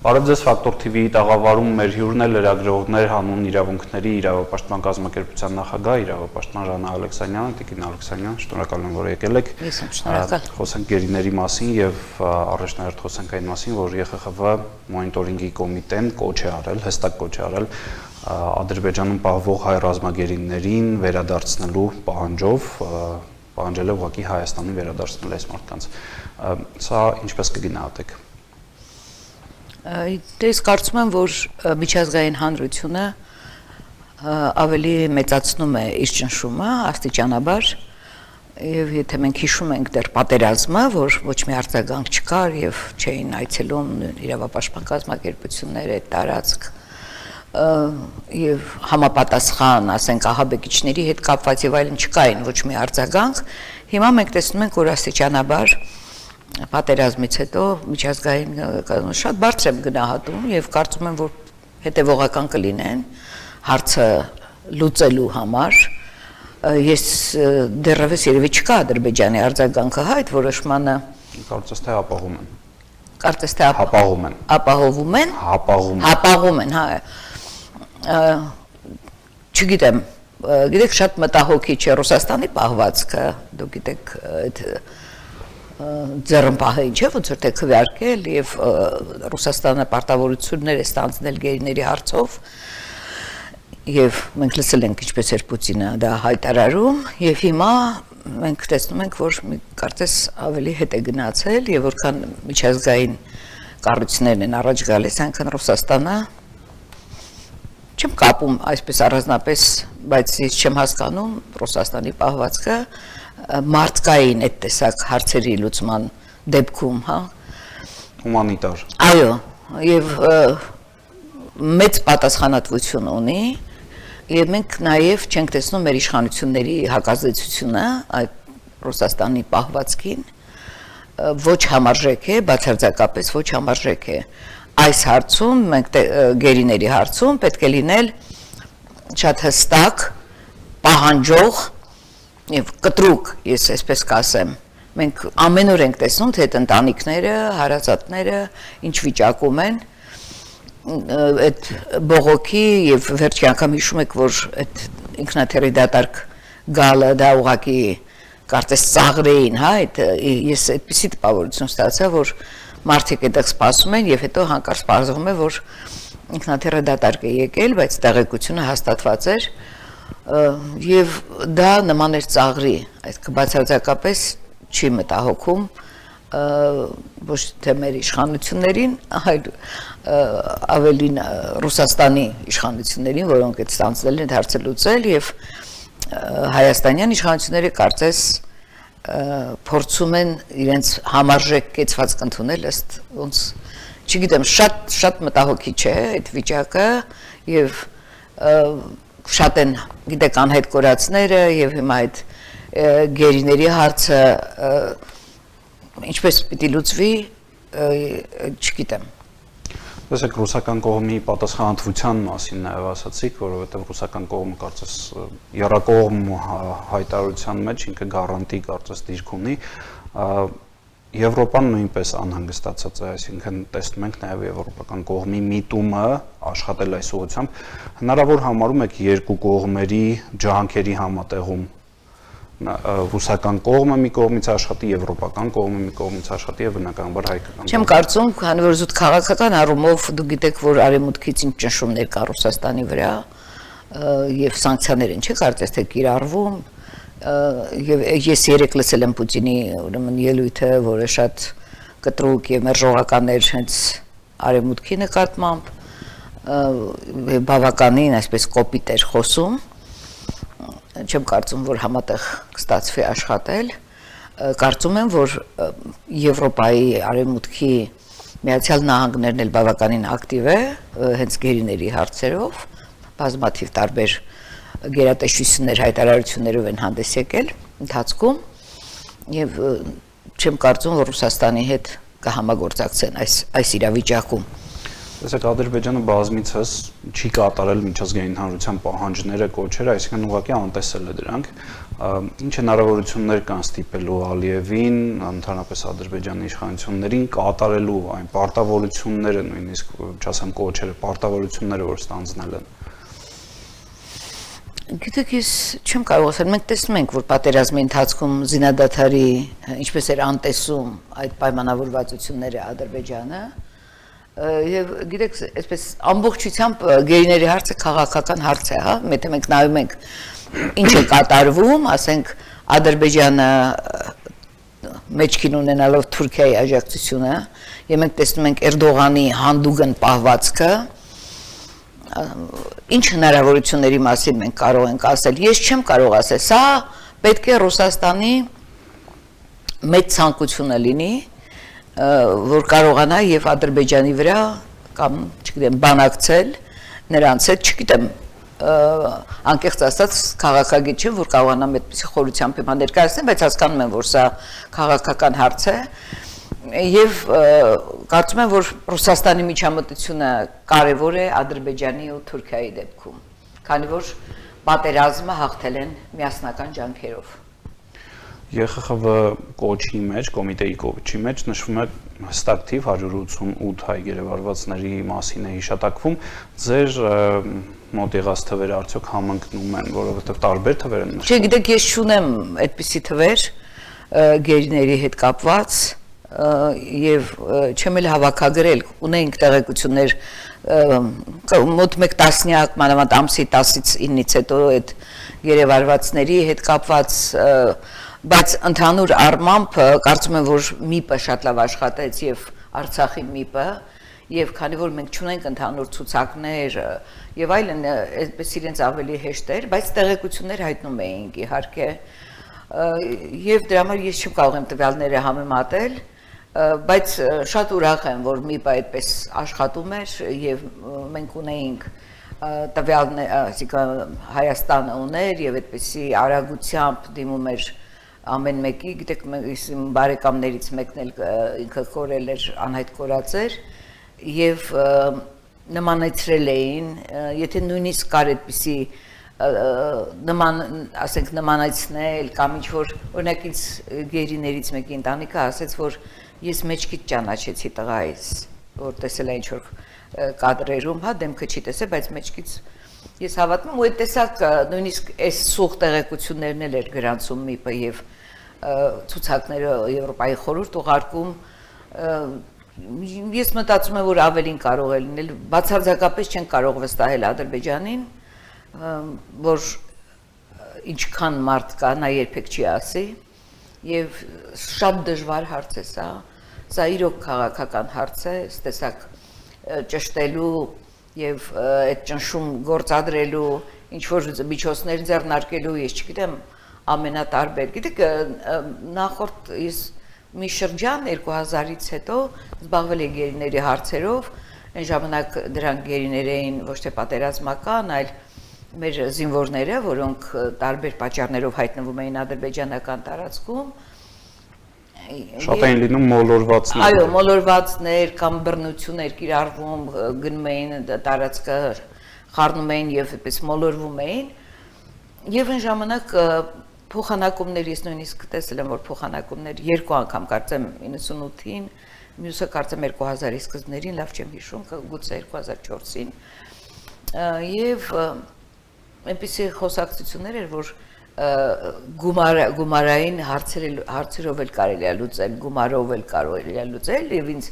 Բարև ձեզ Ֆակտոր TV-ի տաղավարում մեր հյուրն է լրագրողներ հանուն իրավունքների իրավապաշտպան կազմակերպության նախագահ իրավապաշտպան Ժանա Ալեքսանյանը, Տիկին Ալեքսանյան, շնորհակալ եմ, որ եկել եք։ Ես եմ շնորհակալ։ Խոսենք գերիների մասին եւ առաջնահերթ խոսենք այն մասին, որ ԵԽԽՎ մոնիտորինգի կոմիտեն կոչ է արել, հստակ կոչ է արել Ադրբեջանում պահվող հայ ռազմագերիներին վերադարձնելու պահանջով, պահանջել է ուղղակի Հայաստանին վերադարձնել այս մարդկանց։ Սա ինչպես կգնահատեք։ Ես կարծում եմ, որ միջազգային հանրությունը ավելի մեծացնում է իր ճնշումը աստիճանաբար եւ եթե մենք հիշում ենք դեռ պատերազմը, որ ոչ մի արձագանք չկար եւ չէին այցելում իրավապաշտպան կազմակերպությունները տարածք եւ համապատասխան, ասենք ահաբեկիչների հետ կապված եւ այլն չկային ոչ մի արձագանք, հիմա մենք տեսնում ենք, որ աստիճանաբար պատերազմից հետո միջազգային շատ բարձր եմ գնահատում եւ կարծում եմ, որ հետեւողական կլինեն հարցը լուծելու համար։ Ես դեռևս երևի չկա Ադրբեջանի արձագանքը այդ որոշմանը։ Կարծես թե ապահում են։ Կարծես թե ապահովում են։ Ապահովում են։ Հապաղում են, հա։ Չգիտեմ, գիտեք շատ մտահոգիչ է Ռուսաստանի պահվածքը, դուք գիտեք այդ ձեռնպահը ինչ է ոնց որ թե քվեարկել եւ Ռուսաստանը պարտավորություններ է ստանձնել գերիների հարցով եւ մենք լսել ենք ինչպես էր Պուտինը դա հայտարարում եւ հիմա մենք տեսնում ենք որ կարծես ավելի հետ է գնացել եւ որքան միջազգային կառույցներն են առաջ գալիս այնքան Ռուսաստանը չեմ կապում այսպես առանձնապես բայց ես չեմ հասկանում Ռուսաստանի պահվածքը մարդկային այդ տեսակ հարցերի լուծման դեպքում, հա, հումանիտար։ Այո, եւ մեծ պատասխանատվություն ունի, եւ մենք նաեւ չենք տեսնում մեր իշխանությունների հակազդեցությունը այդ Ռուսաստանի պահվածքին, ոչ համարժեք է, բացարձակապես ոչ համարժեք է։ Այս հարցում մենք գերիների հարցում պետք է լինել շատ հստակ, պահանջող եւ կտրուկ, ես այսպես կասեմ, մենք ամեն օր ենք տեսնում, թե այդ ընտանիքները, հարազատները ինչ վիճակում են, այդ բողոքի եւ վերջի անգամ հիշում եք, որ այդ ինքնաթիռի դատարկ գալը դա ուղղակի կարծես ծաղրեին, հա, ես այդպիսի տպավորություն ստացա, որ մարդիկ այդտեղ սպասում են եւ հետո հանկարծ պարզվում է, որ ինքնաթիռը դատարկ է եկել, բայց տեղեկությունը հաստատված էր եւ դա նման էր ծաղրի, այդ բացարձակապես չի մտահոգում ոչ թե մեր իշխանություններին, այլ ավելին Ռուսաստանի իշխանություններին, որոնք այդ ստանձնել են հարցը լուծել եւ հայաստանյան իշխանությունները կարծես փորձում են իրենց համարժեք կեցվածք ընդունել ըստ ոնց չգիտեմ շատ մտահոգիչ է այդ վիճակը եւ շատ են գիտեք անհետ կորածները եւ հիմա այդ գերիների հարցը ինչպես պիտի լուծվի չգիտեմ Տեսեք ռուսական կողմի պատասխանատվության մասին նաև ասացիք, որովհետև ռուսական կողմը կարծես երակողմ հայտարարության մեջ ինքը գարանտի կարծես դիրք ունի Եվրոպան նույնպես անհանգստացած է, այսինքն տեսնում ենք նաև եվրոպական կողմի միտումը աշխատել այս ուղղությամբ հնարավոր համարում եք երկու կողմերի ջանքերի համատեղում ռուսական կողմը մի կողմից աշխատի, եվրոպական կողմը մի կողմից աշխատի եւ բնականաբար հայկական։ Չեմ կարծում, քանի որ զուտ քաղաքական առումով դուք գիտեք, որ արևմուտքից ինչ ճնշումներ կա Ռուսաստանի վրա եւ սանկցիաներ են, չէ՞ կարծես թե կիրառվում եւ ես երեք լսել եմ Պուտինի ուրեմն ելույթը, որը շատ կտրուկ եւ մերժողական էր հենց արևմուտքի նկատմամբ բավականին այսպես կոպիտ էր խոսում չեմ կարծում, որ համատեղ կստացվի աշխատել, կարծում եմ, որ Եվրոպայի արևմուտքի Միացյալ Նահանգներն էլ բավականին ակտիվ է հենց գերիների հարցերով, բազմաթիվ տարբեր գերատեսչություններ հայտարարություններով են հանդես եկել ընթացքում եւ չեմ կարծում, որ Ռուսաստանի հետ կհամագործակցեն այս իրավիճակում։ Տեսեք, Ադրբեջանը բազմիցս չի կատարել միջազգային հանրության պահանջները, կոչերը, այսինքն ուղղակի անտեսել է դրանք։ Ինչ հնարավորություններ կան ստիպելու Ալիևին, ընդհանրապես Ադրբեջանի իշխանություններին կատարելու այն պարտավորությունները, նույնիսկ չասեմ կոչերը, պարտավորությունները, որ ստանձնել են։ Գիտեք, ես չեմ կարող ասել, մենք տեսնում ենք, որ պատերազմի ընթացքում զինադադարի ինչպես էր անտեսում այդ պայմանավորվածությունները Ադրբեջանը, եւ գիտեք, այսպես ամբողջությամբ գերիների հարցը քաղաքական հարց է, հա, եթե մենք նայում ենք ինչ է կատարվում, ասենք Ադրբեջանը մեջքին ունենալով Թուրքիայի աջակցությունը, եւ մենք տեսնում ենք Էրդողանի հանդուգն պահվածքը, ինչ հնարավորությունների մասին մենք կարող ենք ասել, ես չեմ կարող ասել, սա պետք է Ռուսաստանի մեծ ցանկությունը լինի, որ կարողանա եւ Ադրբեջանի վրա կամ, չգիտեմ, բանակցել նրանց հետ, չգիտեմ, անկեղծ ասած քաղաքագիտ չեմ, որ կարողանամ այդպիսի խորությամբ հիմա ներկայացնել, բայց հասկանում եմ, որ սա քաղաքական հարց է եւ կարծում եմ, որ Ռուսաստանի միջամտությունը կարևոր է Ադրբեջանի ու Թուրքիայի դեպքում, քանի որ պատերազմը հաղթել են միասնական ջանքերով։ ԵԽԽՎ կոչի մեջ, կոմիտեի կոչի մեջ նշվում է հստակ թիվ 188 հայ գերեվարվածների մասին է հիշատակվում, ձեր մոտ եղած թվերը արդյոք համընկնում են, որովհետև տարբեր թվեր են նշվում։ Չէ, գիտեք, ես չունեմ այդպիսի թվեր գերիների հետ կապված եւ չեմ էլ հավաքագրել, ունենք տեղեկություններ մոտ 1 տասնյակ, մանավանդ ամսի 10-ից 9-ից հետո այդ գերեվարվածների հետ կապված, բայց ընդհանուր առմամբ կարծում եմ, որ ՄԻՊ-ը շատ լավ աշխատեց եւ Արցախի ՄԻՊ-ը եւ քանի որ մենք չունենք ընդհանուր ցուցակներ եւ այլն, այդպես իրենց ավելի հեշտ էր, բայց տեղեկություններ հայտնում էինք իհարկե եւ դրա համար ես չեմ կարող եմ տվյալները համեմատել, բայց շատ ուրախ եմ, որ ՄԻՊ-ը այդպես աշխատում էր եւ մենք ունեինք տվյալներ, այսինքն Հայաստանը ուներ եւ այդպեսի արագությամբ դիմում էր ամեն մեկի, գիտեք, բարեկամներից մեկն էլ ինքը կորել էր, անհայտ կորած էր եւ նմանեցրել էին, եթե նույնիսկ կար այդպիսի նման, ասենք, նմանացնել կամ ինչ-որ օրինակ ինձ գերիներից մեկի ընտանիքը ասեց, որ ես մեջքից ճանաչեցի տղայիս, որ տեսել է ինչ-որ կադրերում, հա, դեմքը չի տեսել, բայց մեջքից ես հավատում եմ, ու այդ տեսակ նույնիսկ այս սուղ տեղեկություններն էլ էր գրանցում ՄԻՊ-ը եւ ցուցակները Եվրոպայի խորհուրդ ուղարկում, ես մտածում եմ, որ ավելին կարող է լինել, բացարձակապես չեն կարող վստահել Ադրբեջանին, որ ինչքան մարդ կա, նա երբեք չի ասի եւ շատ դժվար հարց է սա իրոք քաղաքական հարց է, տեսակ ճշտելու եւ այդ ճնշում գործադրելու, ինչ որ միջոցներ ձեռնարկելու, ես չգիտեմ, ամենատարբեր։ Գիտեք, նախորդ ես մի շրջան 2000-ից հետո զբաղվել եմ գերիների հարցերով, այն ժամանակ դրանք գերիներ էին ոչ թե պատերազմական, այլ մեր զինվորները, որոնք տարբեր պատճառներով հայտնվում էին ադրբեջանական տարածքում, շատ էին լինում մոլորվածներ։ Այո, մոլորվածներ կամ բռնություններ կիրառվում, գնում էին տարածքը, խառնում էին եւ այդպես մոլորվում էին։ Եվ այն ժամանակ փոխանակումներ, ես նույնիսկ տեսել եմ, որ փոխանակումներ 2 անգամ կարծեմ 98-ին, մյուսը կարծեմ 2000-ի սկզբներին, լավ չեմ հիշում, գուցե 2004-ին։ Եվ այնպիսի խոսակցություններ էր, որ գումարային հարցերով էլ կարելի է լուծել, գումարով էլ կարելի է լուծել եւ ինձ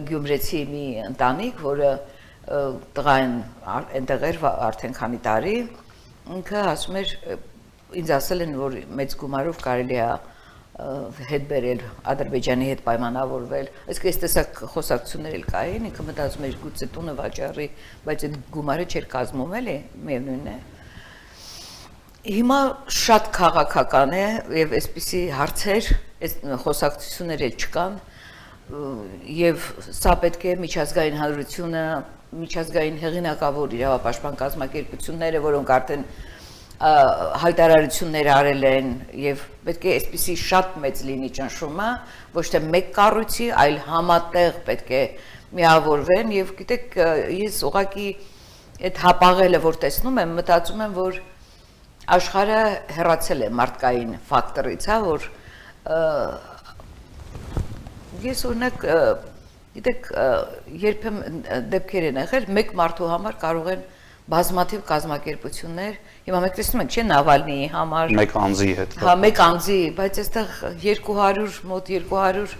գյումրեցի մի ընտանիք, որը տղային այնտեղ էր արդեն քանի տարի, ինքը ասում էր, ինձ ասել են, որ մեծ գումարով կարելի է հետ բերել Ադրբեջանի հետ պայմանավորվել, այսինքն այս տեսակ խոսակցություններ էլ կային, ինքը մտածում էր գուցե տունը վաճառի, բայց այդ գումարը չէր կազմում էլի, միևնույնն է։ Հիմա շատ քաղաքական է եւ այսպիսի հարցեր, այս խոսակցություններ էլ չկան եւ սա պետք է միջազգային հանրությունը, միջազգային հեղինակավոր իրավապաշտպան կազմակերպությունները, որոնք արդեն հայտարարություններ արել են եւ պետք է այսպեսի շատ մեծ լինի ճնշումը, ոչ թե մեկ կառույցի, այլ համատեղ պետք է միավորվեն եւ գիտեք ես ուղղակի այդ հապաղելը որ տեսնում եմ, մտածում եմ որ աշխարհը հեռացել է մարդկային ֆակտորից, հա, որ ես օրինակ գիտեք երբեմն դեպքեր են եղել մեկ մարդու համար կարող են բազմաթիվ կազմակերպություններ հիմա մենք տեսնում ենք չէ Նավալնիի համար մեկ անձի հետ հա մեկ անձի բայց այստեղ 200 մոտ 200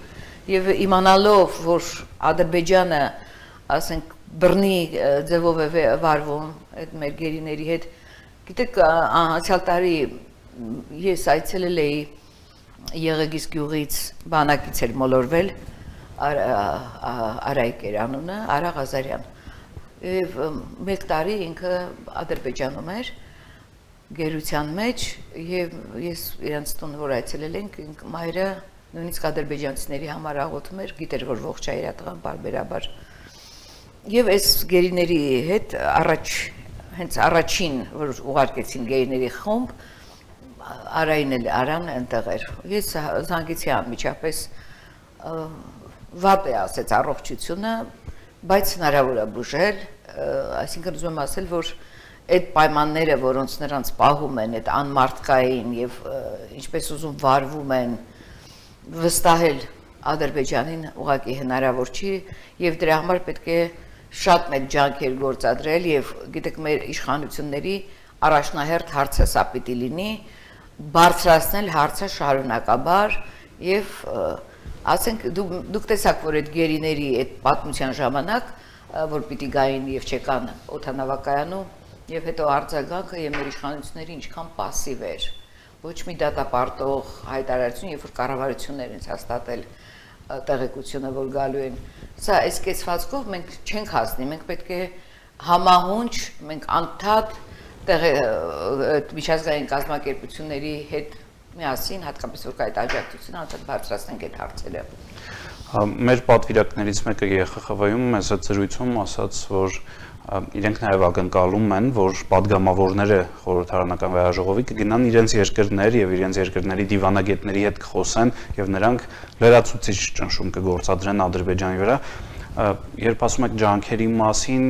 եւ իմանալով որ Ադրբեջանը ասենք բռնի ձևով է վարվում այդ մեր գերիների հետ գիտեք անցյալ տարի ես այցելել էի Եղեգիս գյուղից բանակից էր մոլորվել Արայք էր անունը Արա Ղազարյան եւ մեկ տարի ինքը Ադրբեջանում էր գերության մեջ եւ ես իրանց տուն որ այցելել ենք մայրը նույնիսկ ադրբեջանցիների համար աղոթում էր գիտեր որ ողջ է իր տղան բարբերաբար եւ այս գերիների հետ հենց առաջին որ ուղարկեցին գերիների խումբ Արային էլ Արան այնտեղ էր ես զանգեցի անմիջապես վատ է ասեց առողջությունը բայց հնարավոր է բուժել այսինքն ուզում եմ ասել որ այդ պայմանները որոնց նրանց պահում են այդ անմարդկային եւ ինչպես ուզում վարվում են վստահել Ադրբեջանին ուղղակի հնարավոր չի եւ դրա համար պետք է շատ մեծ ջանքեր գործադրել եւ գիտեք մեր իշխանությունների առաջնահերթ հարցը սա պիտի լինի բարձրացնել հարցը շարունակաբար եւ ասենք դուք տեսաք որ այդ գերիների այդ պատմության ժամանակ որ պիտի գային եւ չեկան օթանավակայանում եւ հետո արձագանքը եւ մեր իշխանությունների ինչքան пассив էր ոչ մի դատապարտող հայտարարություն երբ որ կառավարություններ են հաստատել տեղեկությունը որ գալու են սա այս կեցվածքով մենք չենք հասնի մենք պետք է համահունչ մենք անդադ միջազգային կազմակերպությունների հետ միասին հատկապես որ կա այդ աջակցությունը անդադ բարձրացնենք այդ հարցերը մեր պատվիրակներից մեկը ԵԽԽՎ-ում մեզ այդ զրույցում ասաց որ իրենք նաև ակնկալում են որ падգամավորները խորհրդարանական վեհաժողովի կգնան իրենց երկրներ եւ իրենց երկրների դիվանագետների հետ կխոսեն եւ նրանք լրացուցիչ ճնշում կգործադրեն Ադրբեջանի վրա երբ ասում եք ջանքերի մասին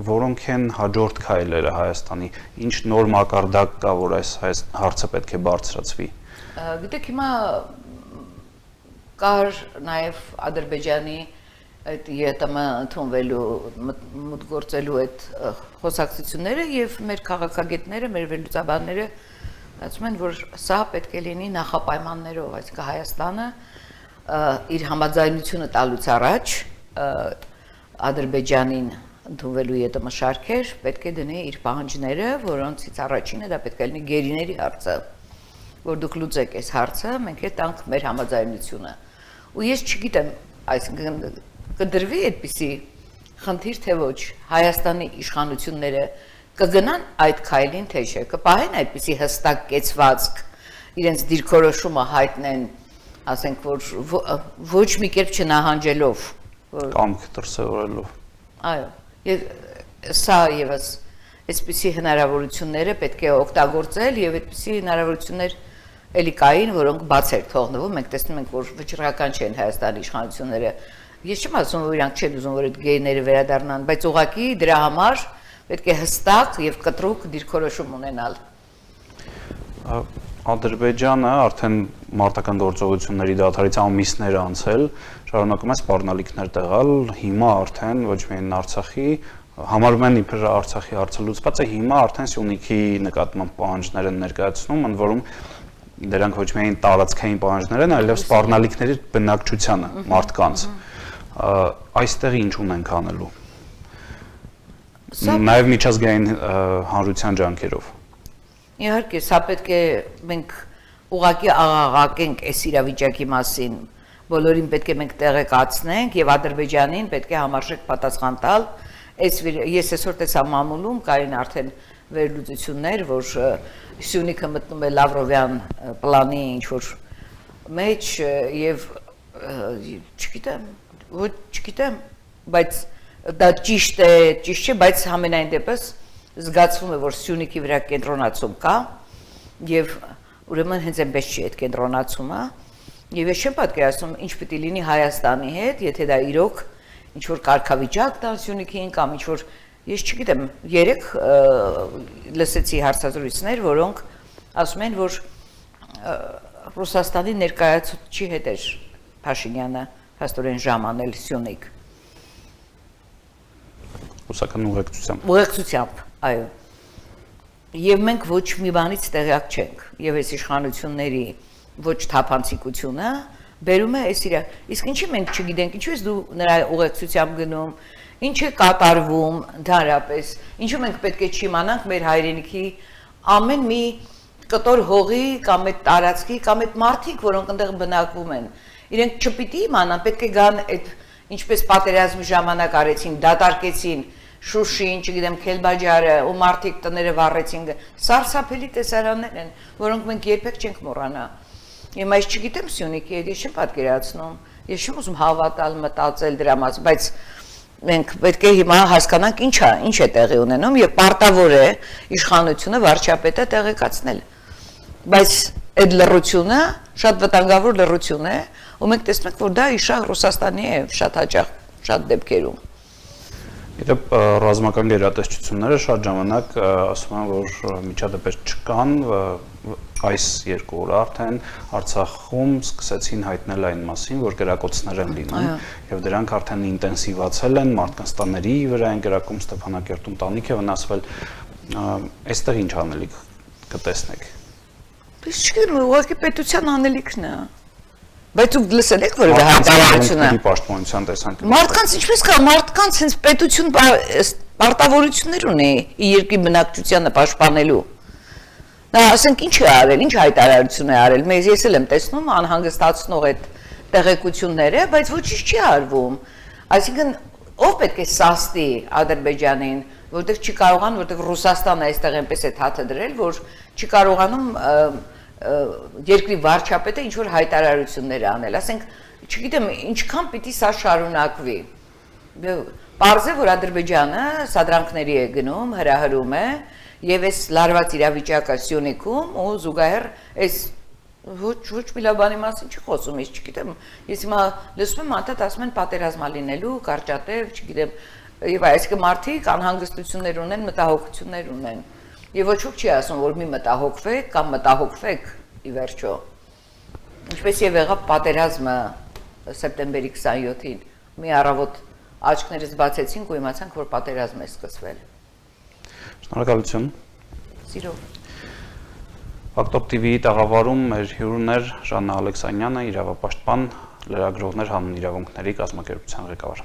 որոնք են հաջորդ քայլերը Հայաստանի ինչ նոր մակարդակ կա որ այս հարցը պետք է բարձրացվի գիտեք հիմա կար նաև Ադրբեջանի այդ ԵՏՄ ընդունվելու մուտքգործելու այդ խոսակցությունները եւ մեր քաղաքագետները, մեր վերլուծաբանները ասում են, որ սա պետք է լինի նախապայմաններով, այսինքն Հայաստանը իր համաձայնությունը տալուց առաջ Ադրբեջանին ընդունվելու ԵՏՄ շարքեր պետք է դնի իր պահանջները, որոնցից առաջինը դա պետք է լինի գերիների հարցը, որ դուք լուծեք այս հարցը, մենք է տանք մեր համաձայնությունը։ Ու ես չգիտեմ, այսինքն կդրվի այդպիսի խնդիր թե ոչ Հայաստանի իշխանությունները կգնան այդ քայլին թե չէ կպահեն այդպիսի հստակ կեցվածք իրենց դիրքորոշումը հայտնեն ասենք որ ոչ մի կերպ չնահանջելով կամք դրսևորելով այո եւ սա եւս այսպիսի հնարավորությունները պետք է օգտագործել եւ այդպիսի հնարավորություններ էլի կային որոնք բաց էր թողնվում մենք տեսնում ենք որ վճռական չեն Հայաստանի իշխանությունները ես չեմ ասում որ իրանք չեն ուզում որ այդ գեյները վերադառնան բայց ուղղակի դրա համար պետք է հստակ եւ կտրուկ դիրքորոշում ունենալ Ադրբեջանը արդեն մարտական գործողությունների դադարից ամիսներ անցել շարունակում է սպառնալիքներ տեղալ հիմա արդեն ոչ միայն Արցախի համարում են իբր Արցախի հարցը լուծված է հիմա արդեն Սյունիքի նկատմամբ պահանջներ են ներկայացնում ընդ որում դրանք ոչ միայն տարածքային պահանջներ են այլև սպառնալիքների բնակչությանը մարդկանց այստեղ ինչ ունենք անելու նաև միջազգային հանրության ջանքերով Իհարկե, սա պետք է մենք ուղղակի աղաղակենք այս իրավիճակի մասին, բոլորին պետք է մենք տեղեկացնենք եւ Ադրբեջանին պետք է համարժեք պատասխան տալ։ Ես այսօր տեսա մամուլում կային արդեն վերլուծություններ, որ Սյունիքը մտնում է Լավրովյան պլանի ինչ որ մեջ եւ չգիտեմ, բայց դա ճիշտ չէ, բայց համենայն դեպս զգացվում է, որ Սյունիքի վրա կենտրոնացում կա եւ ուրեմն հենց այնպես չի այդ կենտրոնացումը եւ ես չեմ պատկերացնում ինչ պիտի լինի Հայաստանի հետ, եթե դա իրոք ինչ որ կարգավիճակ տան Սյունիքին կամ ինչ որ ես չգիտեմ, երեք լսեցի հարցազրույցներ, որոնք ասում են, որ Ռուսաստանի ներկայացուցիչի հետ էր Փաշինյանը հաստորեն ժամանել Սյունիք։ Ռուսական ուղեկցությամբ։ Ուղեկցությամբ, այո։ Եվ մենք ոչ մի բանից տեղյակ չենք, եւ այս իշխանությունների ոչ թափանցիկությունը բերում է այս իրա։ Իսկ ինչի մենք չգիտենք, ինչու ես դու նրա ուղեկցությամբ գնում, ինչ է կատարվում դարապես, ինչու մենք պետք է չիմանանք մեր հայրենիքի ամեն մի կտոր հողի կամ այդ տարածքի կամ այդ մարդիկ, որոնք այնտեղ բնակվում են, իրենք չպիտի իմանան, պետք է գան այդ ինչպես պատերազմի ժամանակ արեցին, դատարկեցին Շուշին, չգիտեմ, Քելբաջարը, ու մարդիկ տները վառեցին, սարսափելի տեսարաններ են, որոնք մենք երբեք չենք մոռանա։ Հիմա ես չգիտեմ Սյունիքի հետ, ես չեմ պատկերացնում, ես չեմ ուզում հավատալ, մտածել դրա մասին, բայց մենք պետք է հիմա հասկանանք ինչ է տեղի ունենում եւ պարտավոր է իշխանությունը վարչապետը տեղեկացնել։ Բայց այդ լռությունը շատ վտանգավոր լռություն է, ու մենք տեսնում ենք, որ դա իշահ Ռուսաստանի է շատ հաճախ, շատ դեպքերում։ Իդեպ ռազմական գերատեսչությունները շատ ժամանակ ասում են, որ միջադեպեր չկան, այս 2 օր արդեն Արցախում սկսեցին հայտնել այն մասին, որ կրակոցներ են լինում եւ դրանք արդեն ինտենսիվացել են, մարդկանց տաների վրա են կրակում, Ստեփանակերտում տանիք է վնասվել, այստեղ ինչ անելիք կտեսնեք։ Ես չգիտեմ, ուղղակի պետության անելիքն է։ Բայց դուք լսել եք որևէ հայտարարություն։ Պաշտպանության տեսանկյունից։ Մարդկանց ինչպես կա, մարդկանց հենց պետություն պարտավորություններ ունի իր երկրի բնակչությանը պաշտպանելու։ Նա ասենք ինչ է արել, ինչ հայտարարություն է արել։ Ես էլ եմ տեսնում անհանգստացնող այդ տեղեկությունները, բայց ոչինչ չի արվում։ Այսինքն ով պետք է սաստի Ադրբեջանին, որտեղ չի կարողան, որտեղ Ռուսաստանը այստեղ այնպես է թաթը դրել, որ չի կարողանում երկրի վարչապետը ինչ որ հայտարարություններ անել, ասենք, չգիտեմ, ինչքան պիտի սա շարունակվի։ Պարզ է, որ Ադրբեջանը սադրանքների է գնում, հրահրում է, եւ այս լարված իրավիճակը Սյունիքում ու զուգահեռ այս ոչ մի լավ բանի մասին չի խոսում, ես չգիտեմ, ես հիմա լսում եմ անդադ ասում են պատերազմա լինելու, կարճատև, չգիտեմ, եւ այսինքն մարդիկ անհանգստություններ ունեն, մտահոգություններ ունեն։ Եվ ոչ ոք չի ասում, որ մի մտահոգվեք կամ մտահոգվեք ի վերջո։ Ինչպես եւ եղավ պատերազմը սեպտեմբերի 27-ին, մի առավոտ աչքներս բացեցինք ու իմացանք, որ պատերազմ է սկսվել։ Շնորհակալություն։ Սիրով։ Ֆակտոպ TV-ի տաղավարում մեր հյուրն էր Ժաննա Ալեքսանյանը, իրավապաշտպան, լրագրողներ հանուն իրավունքների կազմակերպության ղեկավար։